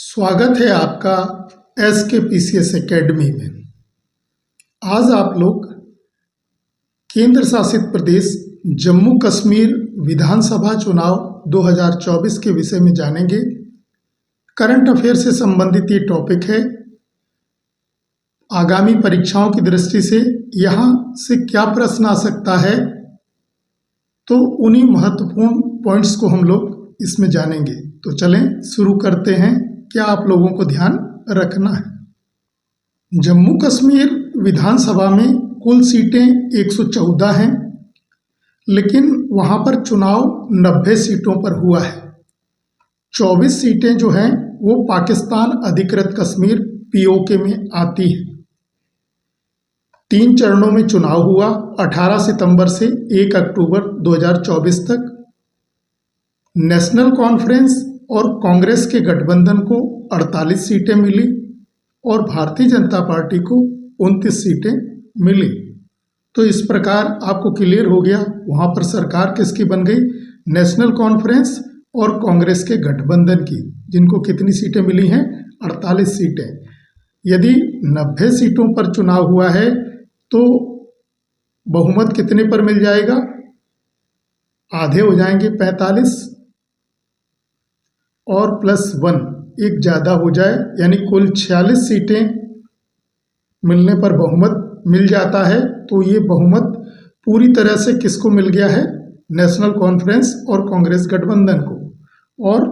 स्वागत है आपका SKPCS एकेडमी में। आज आप लोग केंद्र शासित प्रदेश जम्मू कश्मीर विधानसभा चुनाव 2024 के विषय में जानेंगे। करंट अफेयर से संबंधित ये टॉपिक है। आगामी परीक्षाओं की दृष्टि से यहाँ से क्या प्रश्न आ सकता है, तो उन्हीं महत्वपूर्ण पॉइंट्स को हम लोग इसमें जानेंगे। तो चलें शुरू करते हैं। क्या आप लोगों को ध्यान रखना है। जम्मू कश्मीर विधानसभा में कुल सीटें 114 हैं, लेकिन वहाँ पर चुनाव 90 सीटों पर हुआ है। 24 सीटें जो हैं वो पाकिस्तान अधिकृत कश्मीर POK में आती हैं। 3 चरणों में चुनाव हुआ, 18 सितंबर से 1 अक्टूबर 2024 तक। नेशनल कॉन्फ्रेंस और कांग्रेस के गठबंधन को 48 सीटें मिली और भारतीय जनता पार्टी को 29 सीटें मिली। तो इस प्रकार आपको क्लियर हो गया वहाँ पर सरकार किसकी बन गई, नेशनल कॉन्फ्रेंस और कांग्रेस के गठबंधन की, जिनको कितनी सीटें मिली हैं, 48 सीटें। यदि 90 सीटों पर चुनाव हुआ है तो बहुमत कितने पर मिल जाएगा, आधे हो जाएंगे 45 और +1 एक ज़्यादा हो जाए, यानी कुल 46 सीटें मिलने पर बहुमत मिल जाता है। तो ये बहुमत पूरी तरह से किसको मिल गया है, नेशनल कॉन्फ्रेंस और कांग्रेस गठबंधन को। और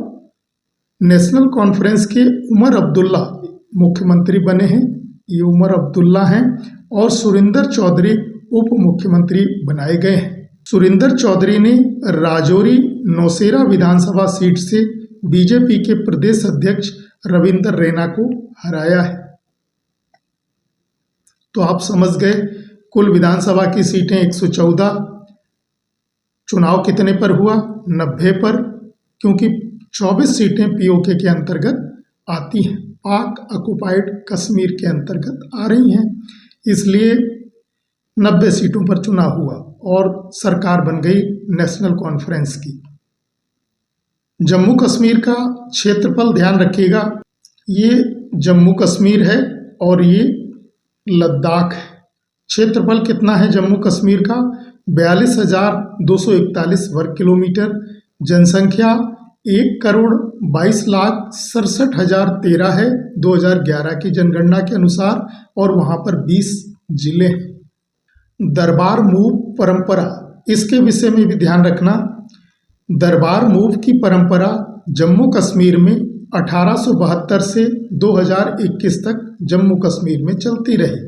नेशनल कॉन्फ्रेंस के उमर अब्दुल्ला मुख्यमंत्री बने हैं, ये उमर अब्दुल्ला हैं, और सुरिंदर चौधरी उप मुख्यमंत्री बनाए गए हैं। सुरिंदर चौधरी ने राजौरी नौशेरा विधानसभा सीट से बीजेपी के प्रदेश अध्यक्ष रविंदर रैना को हराया है। तो आप समझ गए कुल विधानसभा की सीटें 114, चुनाव कितने पर हुआ, 90 पर, क्योंकि 24 सीटें POK के अंतर्गत आती हैं, पाक ऑक्युपाइड कश्मीर के अंतर्गत आ रही हैं, इसलिए 90 सीटों पर चुनाव हुआ और सरकार बन गई नेशनल कॉन्फ्रेंस की। जम्मू कश्मीर का क्षेत्रफल ध्यान रखिएगा, ये जम्मू कश्मीर है और ये लद्दाख है। क्षेत्रफल कितना है जम्मू कश्मीर का, 42,241 वर्ग किलोमीटर। जनसंख्या 1,22,67,013 है 2011 की जनगणना के अनुसार, और वहाँ पर 20 जिले हैं। दरबार मूव परंपरा, इसके विषय में भी ध्यान रखना। दरबार मूव की परंपरा जम्मू कश्मीर में 1872 से 2021 तक जम्मू कश्मीर में चलती रही।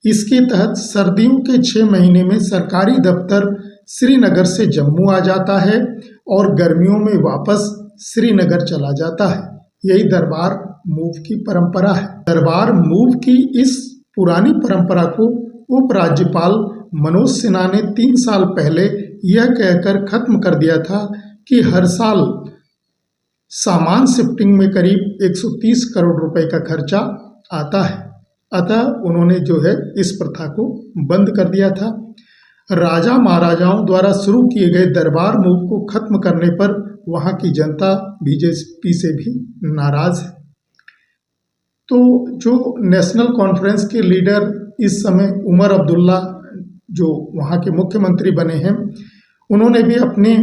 इसके तहत सर्दियों के 6 महीने में सरकारी दफ्तर श्रीनगर से जम्मू आ जाता है और गर्मियों में वापस श्रीनगर चला जाता है। यही दरबार मूव की परंपरा है। दरबार मूव की इस पुरानी परंपरा को उपराज्यपाल मनोज सिन्हा ने 3 साल पहले यह कहकर खत्म कर दिया था कि हर साल सामान शिफ्टिंग में करीब 130 करोड़ रुपए का खर्चा आता है। अतः उन्होंने जो है इस प्रथा को बंद कर दिया था। राजा महाराजाओं द्वारा शुरू किए गए दरबार मूव को खत्म करने पर वहाँ की जनता BJP से भी नाराज है। तो जो नेशनल कॉन्फ्रेंस के लीडर इस समय उमर अब्दुल्ला जो वहाँ के मुख्यमंत्री बने हैं, उन्होंने भी अपने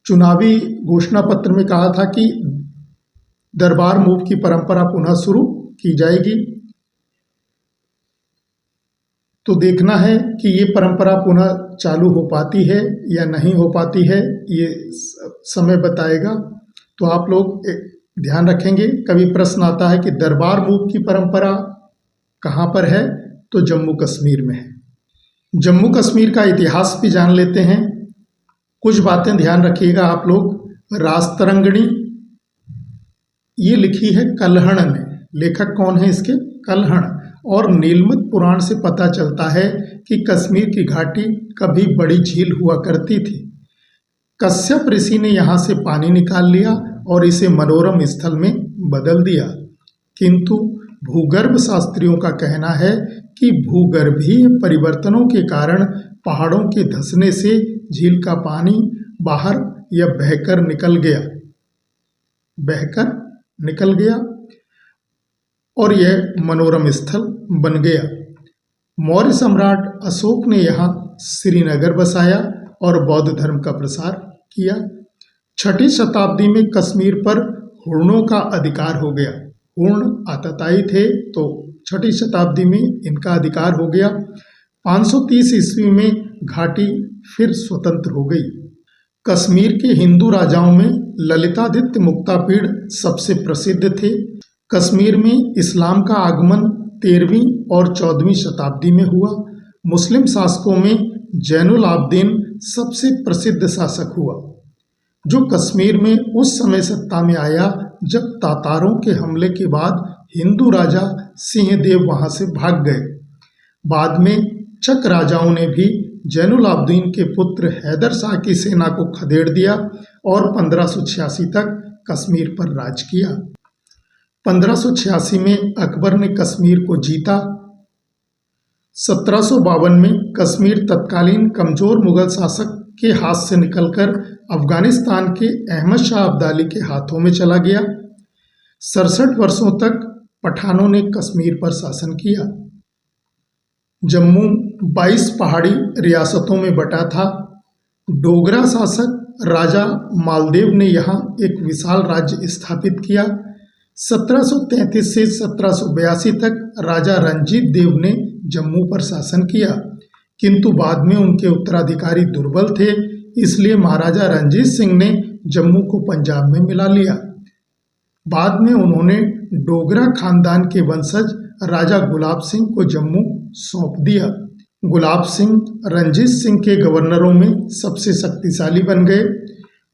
चुनावी घोषणा पत्र में कहा था कि दरबार मूव की परंपरा पुनः शुरू की जाएगी। तो देखना है कि ये परंपरा पुनः चालू हो पाती है या नहीं हो पाती है, ये समय बताएगा। तो आप लोग ध्यान रखेंगे, कभी प्रश्न आता है कि दरबार मूव की परंपरा कहाँ पर है, तो जम्मू कश्मीर में है। जम्मू कश्मीर का इतिहास भी जान लेते हैं। कुछ बातें ध्यान रखिएगा आप लोग। राजतरंगिणी ये लिखी है कल्हण ने, लेखक कौन है इसके, कल्हण। और नीलमत पुराण से पता चलता है कि कश्मीर की घाटी कभी बड़ी झील हुआ करती थी। कश्यप ऋषि ने यहाँ से पानी निकाल लिया और इसे मनोरम स्थल में बदल दिया, किंतु भूगर्भ शास्त्रियों का कहना है कि भूगर्भीय परिवर्तनों के कारण पहाड़ों के धंसने से झील का पानी बाहर या बहकर निकल गया। बहकर निकल गया और यह मनोरम स्थल बन गया। मौर्य सम्राट अशोक ने यहाँ श्रीनगर बसाया और बौद्ध धर्म का प्रसार किया। 6ठी शताब्दी में कश्मीर पर हुर्णों का अधिकार हो गया। हुर्ण आतताई थे तो 6ठी शताब्दी में इनका अधिकार हो गया। 530 ईस्वी में घाटी फिर स्वतंत्र हो गई। कश्मीर के हिंदू राजाओं में ललितादित्य मुक्तापीड़ सबसे प्रसिद्ध थे। कश्मीर में इस्लाम का आगमन 13वीं और 14वीं शताब्दी में हुआ। मुस्लिम शासकों में जैनुल आबदीन सबसे प्रसिद्ध शासक हुआ, जो कश्मीर में उस समय सत्ता में आया जब तातारों के हमले के बाद हिंदू राजा सिंहदेव वहां से भाग गए। बाद में चक राजाओं ने भी जैनुल आबदीन के पुत्र हैदर शाह की सेना को खदेड़ दिया और 1586 तक कश्मीर पर राज किया। 1586 में अकबर ने कश्मीर को जीता। 1752 में कश्मीर तत्कालीन कमजोर मुगल शासक के हाथ से निकलकर अफगानिस्तान के अहमद शाह अब्दाली के हाथों में चला गया। 67 वर्षों तक पठानों ने कश्मीर पर शासन किया। जम्मू 22 पहाड़ी रियासतों में बटा था। डोगरा शासक राजा मालदेव ने यहाँ एक विशाल राज्य स्थापित किया। 1733 से 1782 तक राजा रंजीत देव ने जम्मू पर शासन किया, किंतु बाद में उनके उत्तराधिकारी दुर्बल थे, इसलिए महाराजा रंजीत सिंह ने जम्मू को पंजाब में मिला लिया। बाद में उन्होंने डोगरा खानदान के वंशज राजा गुलाब सिंह को जम्मू सौंप दिया। गुलाब सिंह रंजीत सिंह के गवर्नरों में सबसे शक्तिशाली बन गए।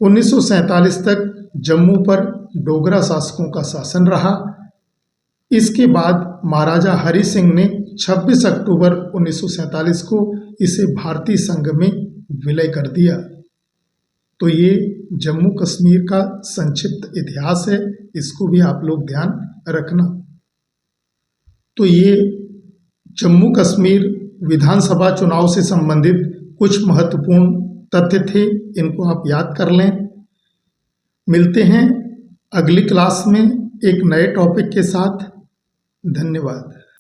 1947 तक जम्मू पर डोगरा शासकों का शासन रहा। इसके बाद महाराजा हरि सिंह ने 26 अक्टूबर 1947 को इसे भारतीय संघ में विलय कर दिया। तो ये जम्मू कश्मीर का संक्षिप्त इतिहास है, इसको भी आप लोग ध्यान रखना। तो ये जम्मू कश्मीर विधानसभा चुनाव से संबंधित कुछ महत्वपूर्ण तथ्य थे, इनको आप याद कर लें। मिलते हैं अगली क्लास में एक नए टॉपिक के साथ। धन्यवाद।